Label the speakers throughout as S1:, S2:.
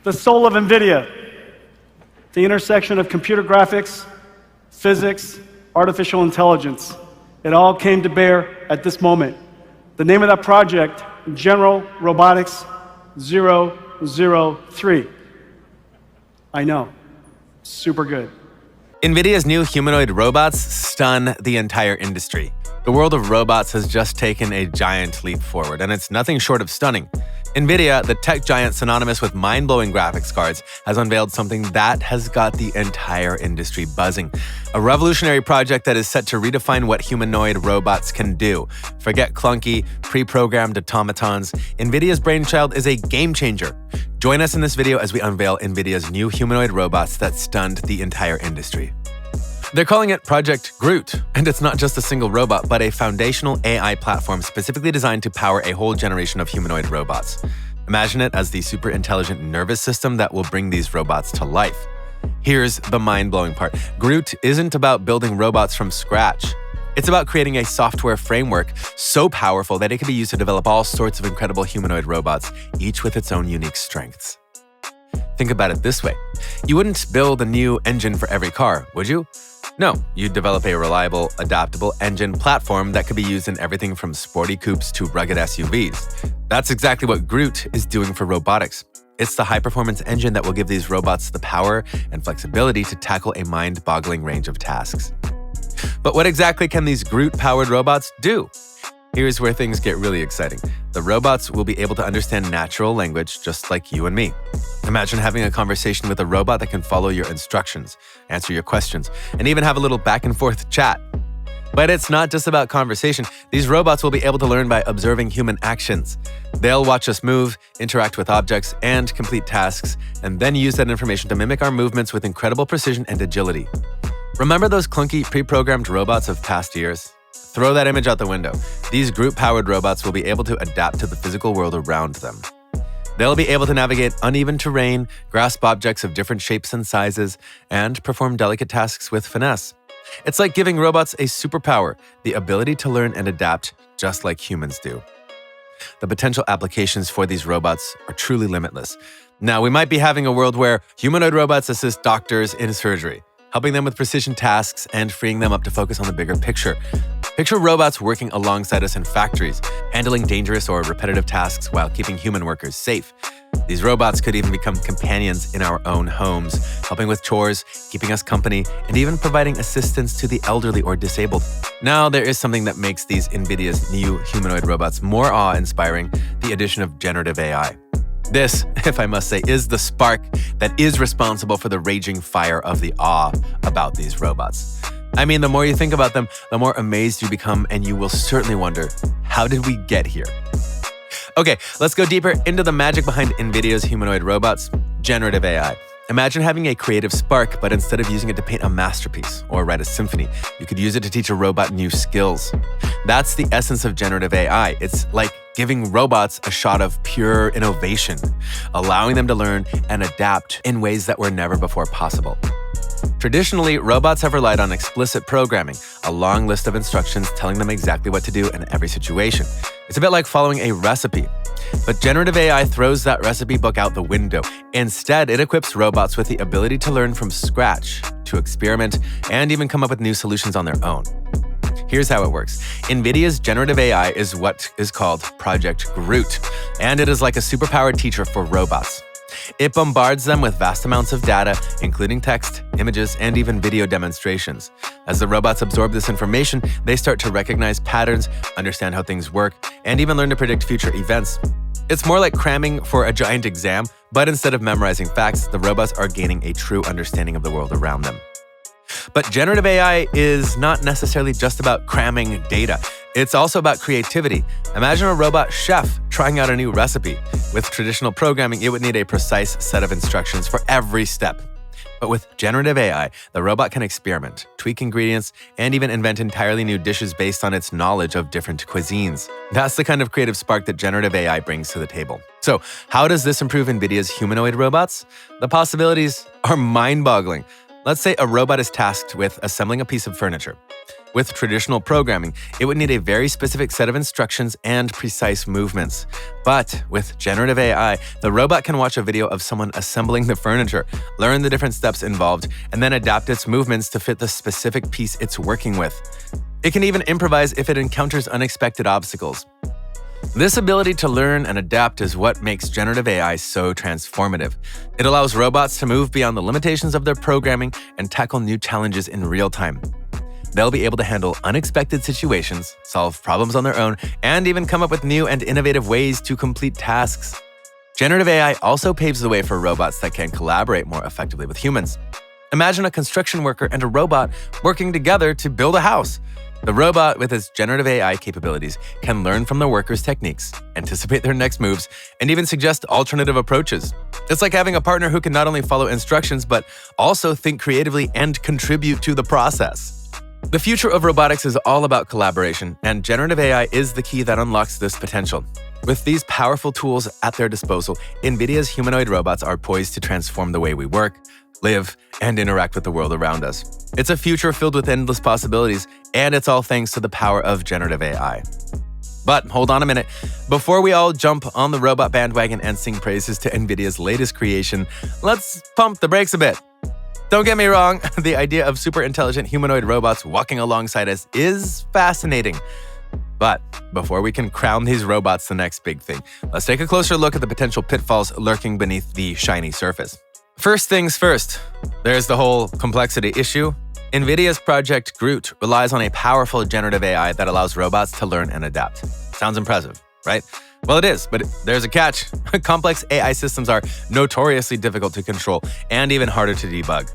S1: the soul of Nvidia, the intersection of computer graphics, physics, artificial intelligence. It all came to bear at this moment. The name of that project, General Robotics 003. I know, super good.
S2: Nvidia's new humanoid robots stun the entire industry. The world of robots has just taken a giant leap forward, and it's nothing short of stunning. Nvidia, the tech giant synonymous with mind-blowing graphics cards, has unveiled something that has got the entire industry buzzing. A revolutionary project that is set to redefine what humanoid robots can do. Forget clunky, pre-programmed automatons. Nvidia's brainchild is a game changer. Join us in this video as we unveil Nvidia's new humanoid robots that stunned the entire industry. They're calling it Project Groot, and it's not just a single robot, but a foundational AI platform specifically designed to power a whole generation of humanoid robots. Imagine it as the super intelligent nervous system that will bring these robots to life. Here's the mind-blowing part. Groot isn't about building robots from scratch. It's about creating a software framework so powerful that it can be used to develop all sorts of incredible humanoid robots, each with its own unique strengths. Think about it this way. You wouldn't build a new engine for every car, would you? No, you'd develop a reliable, adaptable engine platform that could be used in everything from sporty coupes to rugged SUVs. That's exactly what Groot is doing for robotics. It's the high-performance engine that will give these robots the power and flexibility to tackle a mind-boggling range of tasks. But what exactly can these Groot-powered robots do? Here's where things get really exciting. The robots will be able to understand natural language just like you and me. Imagine having a conversation with a robot that can follow your instructions, answer your questions, and even have a little back and forth chat. But it's not just about conversation. These robots will be able to learn by observing human actions. They'll watch us move, interact with objects, and complete tasks, and then use that information to mimic our movements with incredible precision and agility. Remember those clunky, pre-programmed robots of past years? Throw that image out the window. These Groot-powered robots will be able to adapt to the physical world around them. They'll be able to navigate uneven terrain, grasp objects of different shapes and sizes, and perform delicate tasks with finesse. It's like giving robots a superpower, the ability to learn and adapt just like humans do. The potential applications for these robots are truly limitless. Now, we might be having a world where humanoid robots assist doctors in surgery, helping them with precision tasks and freeing them up to focus on the bigger picture. Picture robots working alongside us in factories, handling dangerous or repetitive tasks while keeping human workers safe. These robots could even become companions in our own homes, helping with chores, keeping us company, and even providing assistance to the elderly or disabled. Now, there is something that makes these Nvidia's new humanoid robots more awe-inspiring: the addition of generative AI. This, if I must say, is the spark that is responsible for the raging fire of the awe about these robots. I mean, the more you think about them, the more amazed you become, and you will certainly wonder, how did we get here? Okay, let's go deeper into the magic behind Nvidia's humanoid robots, generative AI. Imagine having a creative spark, but instead of using it to paint a masterpiece or write a symphony, you could use it to teach a robot new skills. That's the essence of generative AI. It's like giving robots a shot of pure innovation, allowing them to learn and adapt in ways that were never before possible. Traditionally, robots have relied on explicit programming, a long list of instructions telling them exactly what to do in every situation. It's a bit like following a recipe. But generative AI throws that recipe book out the window. Instead, it equips robots with the ability to learn from scratch, to experiment, and even come up with new solutions on their own. Here's how it works. Nvidia's generative AI is what is called Project Groot, and it is like a superpowered teacher for robots. It bombards them with vast amounts of data, including text, images, and even video demonstrations. As the robots absorb this information, they start to recognize patterns, understand how things work, and even learn to predict future events. It's more like cramming for a giant exam, but instead of memorizing facts, the robots are gaining a true understanding of the world around them. But generative AI is not necessarily just about cramming data. It's also about creativity. Imagine a robot chef trying out a new recipe. With traditional programming, it would need a precise set of instructions for every step. But with generative AI, the robot can experiment, tweak ingredients, and even invent entirely new dishes based on its knowledge of different cuisines. That's the kind of creative spark that generative AI brings to the table. So, how does this improve Nvidia's humanoid robots? The possibilities are mind-boggling. Let's say a robot is tasked with assembling a piece of furniture. With traditional programming, it would need a very specific set of instructions and precise movements. But with generative AI, the robot can watch a video of someone assembling the furniture, learn the different steps involved, and then adapt its movements to fit the specific piece it's working with. It can even improvise if it encounters unexpected obstacles. This ability to learn and adapt is what makes generative AI so transformative. It allows robots to move beyond the limitations of their programming and tackle new challenges in real time. They'll be able to handle unexpected situations, solve problems on their own, and even come up with new and innovative ways to complete tasks. Generative AI also paves the way for robots that can collaborate more effectively with humans. Imagine a construction worker and a robot working together to build a house. The robot, with its generative AI capabilities, can learn from the workers' techniques, anticipate their next moves, and even suggest alternative approaches. It's like having a partner who can not only follow instructions, but also think creatively and contribute to the process. The future of robotics is all about collaboration, and generative AI is the key that unlocks this potential. With these powerful tools at their disposal, Nvidia's humanoid robots are poised to transform the way we work, live, and interact with the world around us. It's a future filled with endless possibilities, and it's all thanks to the power of generative AI. But hold on a minute. Before we all jump on the robot bandwagon and sing praises to Nvidia's latest creation, let's pump the brakes a bit. Don't get me wrong, the idea of super intelligent humanoid robots walking alongside us is fascinating. But before we can crown these robots the next big thing, let's take a closer look at the potential pitfalls lurking beneath the shiny surface. First things first, there's the whole complexity issue. Nvidia's Project Groot relies on a powerful generative AI that allows robots to learn and adapt. Sounds impressive, right? Well, it is, but there's a catch. Complex AI systems are notoriously difficult to control and even harder to debug.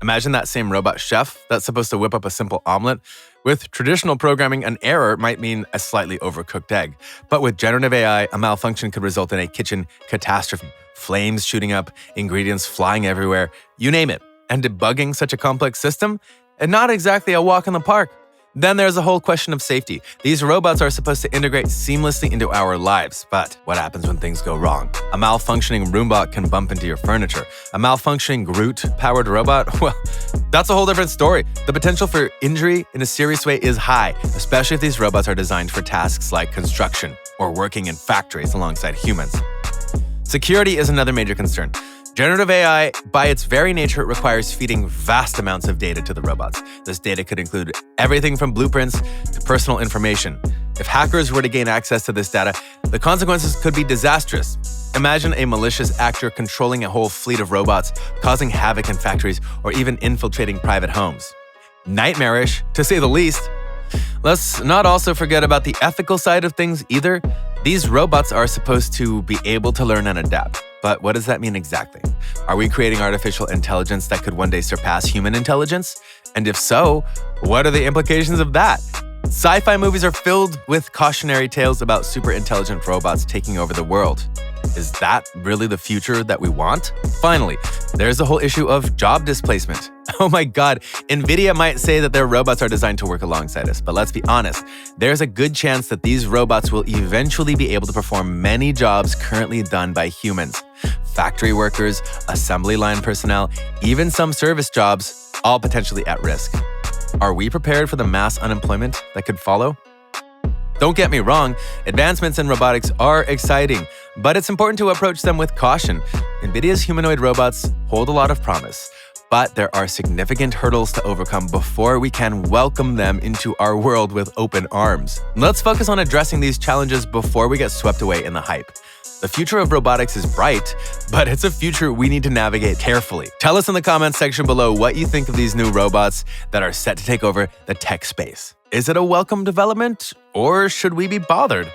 S2: Imagine that same robot chef that's supposed to whip up a simple omelet. With traditional programming, an error might mean a slightly overcooked egg. But with generative AI, a malfunction could result in a kitchen catastrophe. Flames shooting up, ingredients flying everywhere, you name it. And debugging such a complex system? And not exactly a walk in the park. Then there's the whole question of safety. These robots are supposed to integrate seamlessly into our lives, but what happens when things go wrong? A malfunctioning Roombot can bump into your furniture. A malfunctioning Groot-powered robot? Well, that's a whole different story. The potential for injury in a serious way is high, especially if these robots are designed for tasks like construction or working in factories alongside humans. Security is another major concern. Generative AI, by its very nature, requires feeding vast amounts of data to the robots. This data could include everything from blueprints to personal information. If hackers were to gain access to this data, the consequences could be disastrous. Imagine a malicious actor controlling a whole fleet of robots, causing havoc in factories, or even infiltrating private homes. Nightmarish, to say the least. Let's not also forget about the ethical side of things either. These robots are supposed to be able to learn and adapt. But what does that mean exactly? Are we creating artificial intelligence that could one day surpass human intelligence? And if so, what are the implications of that? Sci-fi movies are filled with cautionary tales about super intelligent robots taking over the world. Is that really the future that we want? Finally, there's the whole issue of job displacement. Oh my God, Nvidia might say that their robots are designed to work alongside us, but let's be honest, there's a good chance that these robots will eventually be able to perform many jobs currently done by humans. Factory workers, assembly line personnel, even some service jobs, all potentially at risk. Are we prepared for the mass unemployment that could follow? Don't get me wrong, advancements in robotics are exciting, but it's important to approach them with caution. Nvidia's humanoid robots hold a lot of promise, but there are significant hurdles to overcome before we can welcome them into our world with open arms. Let's focus on addressing these challenges before we get swept away in the hype. The future of robotics is bright, but it's a future we need to navigate carefully. Tell us in the comments section below what you think of these new robots that are set to take over the tech space. Is it a welcome development, or should we be bothered?